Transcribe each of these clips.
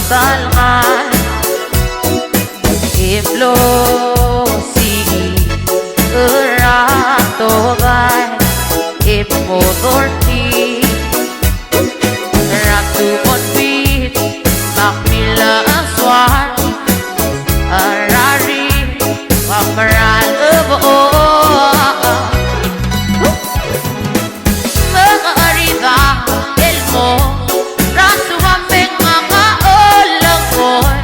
talngan Iplosi Ratogay Ipmotorti Ratu Monbit Makmila Aswan Arari Pamaral Ebo Mga arida Elmo Rasu Ameng Mga Olang Koy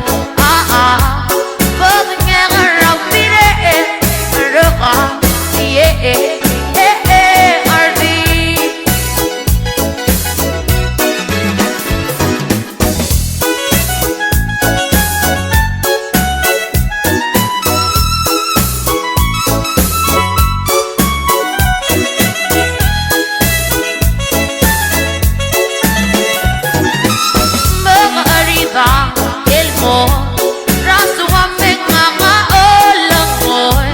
Pag nga ngaraw Pire Raka Ardi Mga arida Elmo Rasu Ameng Mga Olang Koy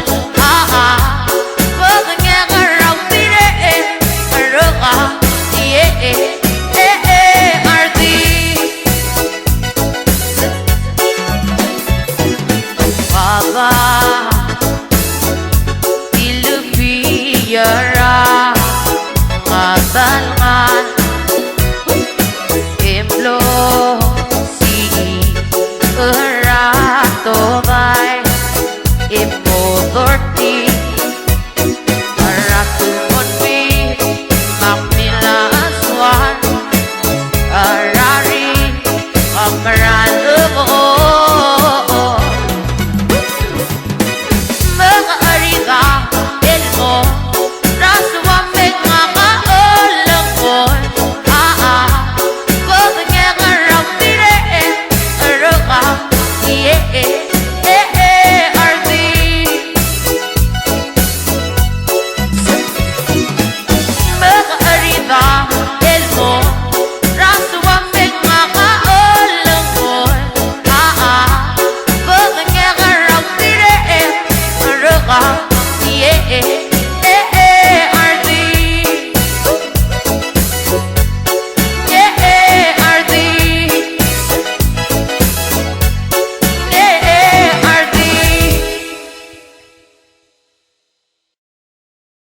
Pag nga ngaraw Pire Raka Ardi Baba Ilubiyara Matalngan Templo Si Ratogay Ipodorti Ratu Monbit Makmila Aswan Arari Pamaral Ebo